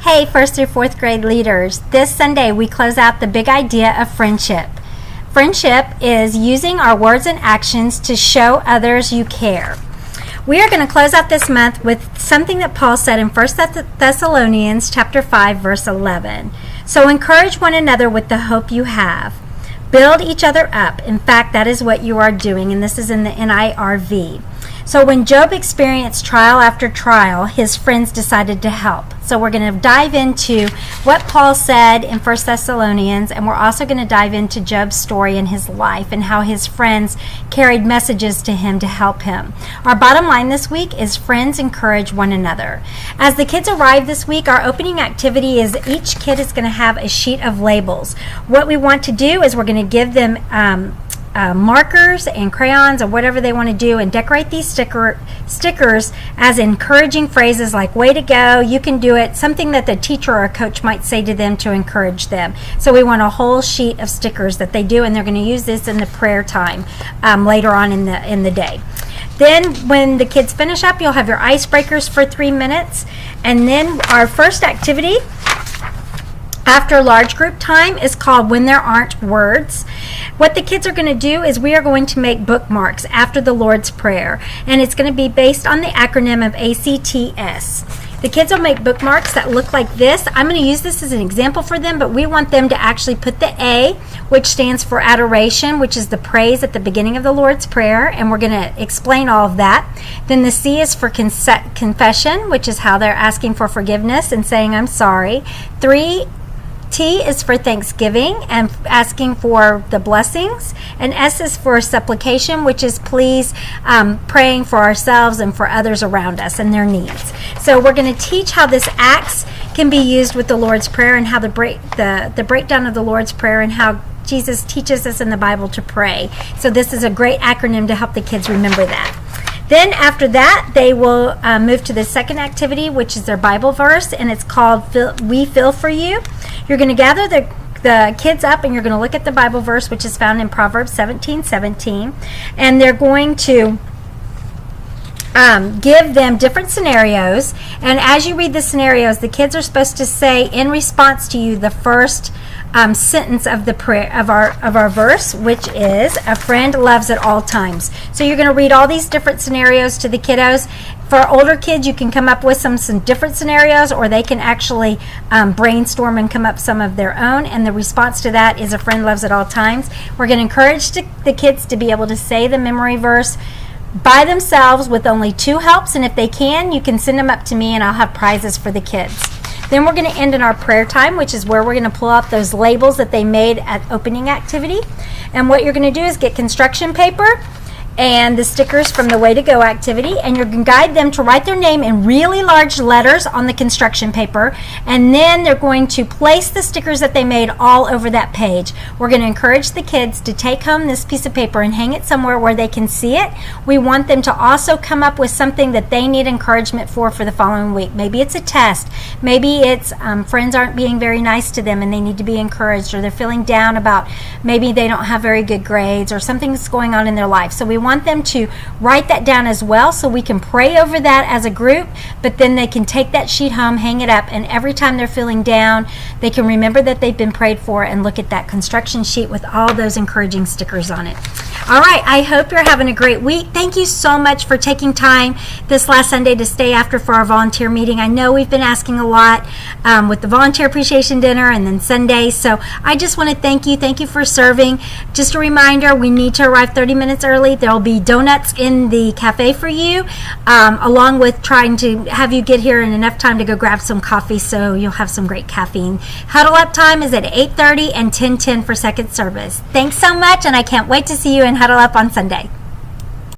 Hey, 1st through 4th grade leaders. This Sunday we close out the big idea of friendship. Friendship is using our words and actions to show others you care. We are going to close out this month with something that Paul said in 1st Thessalonians chapter 5, verse 11. So encourage one another with the hope you have. Build each other up. In fact, that is what you are doing, and this is in the NIRV. So when Job experienced trial after trial, his friends decided to help. So we're going to dive into what Paul said in 1 Thessalonians, and we're also going to dive into Job's story in his life and how his friends carried messages to him to help him. Our bottom line this week is friends encourage one another. As the kids arrive this week, our opening activity is each kid is going to have a sheet of labels. What we want to do is we're going to give them markers and crayons or whatever they want to do and decorate these stickers as encouraging phrases like way to go, you can do it, something that the teacher or a coach might say to them to encourage them. So we want a whole sheet of stickers that they do, and they're going to use this in the prayer time later on in the day. Then when the kids finish up, you'll have your icebreakers for 3 minutes, and then our first activity after large group time is called When There Aren't Words. What the kids are going to do is we are going to make bookmarks after the Lord's Prayer, and it's going to be based on the acronym of ACTS. The kids will make bookmarks that look like this. I'm going to use this as an example for them, but we want them to actually put the A, which stands for adoration, which is the praise at the beginning of the Lord's Prayer, and we're going to explain all of that. Then the C is for confession, which is how they're asking for forgiveness and saying, I'm sorry. T is for thanksgiving and asking for the blessings. And S is for supplication, which is please praying for ourselves and for others around us and their needs. So we're going to teach how this acts can be used with the Lord's Prayer and how the breakdown of the Lord's Prayer and how Jesus teaches us in the Bible to pray. So this is a great acronym to help the kids remember that. Then after that, they will move to the second activity, which is their Bible verse, and it's called We Feel For You. You're going to gather the kids up, and you're going to look at the Bible verse, which is found in Proverbs 17:17, and they're going to give them different scenarios, and as you read the scenarios, the kids are supposed to say in response to you the first sentence of the prayer of our verse, which is a friend loves at all times. So you're going to read all these different scenarios to the kiddos. For older kids, you can come up with some different scenarios, or they can actually brainstorm and come up some of their own, and the response to that is a friend loves at all times. We're going to encourage the kids to be able to say the memory verse by themselves with only 2 helps, and if they can, you can send them up to me and I'll have prizes for the kids. Then we're going to end in our prayer time, which is where we're going to pull out those labels that they made at opening activity. And what you're going to do is get construction paper and the stickers from the Way to Go activity, and you're going to guide them to write their name in really large letters on the construction paper, and then they're going to place the stickers that they made all over that page. We're going to encourage the kids to take home this piece of paper and hang it somewhere where they can see it. We want them to also come up with something that they need encouragement for the following week. Maybe it's a test. Maybe it's friends aren't being very nice to them and they need to be encouraged, or they're feeling down about maybe they don't have very good grades or something's going on in their life. So we want them to write that down as well, so we can pray over that as a group, but then they can take that sheet home, hang it up, and every time they're feeling down, they can remember that they've been prayed for and look at that construction sheet with all those encouraging stickers on it. All right, I hope you're having a great week. Thank you so much for taking time this last Sunday to stay after for our volunteer meeting. I know we've been asking a lot with the volunteer appreciation dinner and then Sundays, so I just want to thank you. Thank you for serving. Just a reminder, we need to arrive 30 minutes early. There will be donuts in the cafe for you, along with trying to have you get here in enough time to go grab some coffee so you'll have some great caffeine. Huddle up time is at 8:30 and 10:10 for second service. Thanks so much, and I can't wait to see you in Huddle Up on Sunday.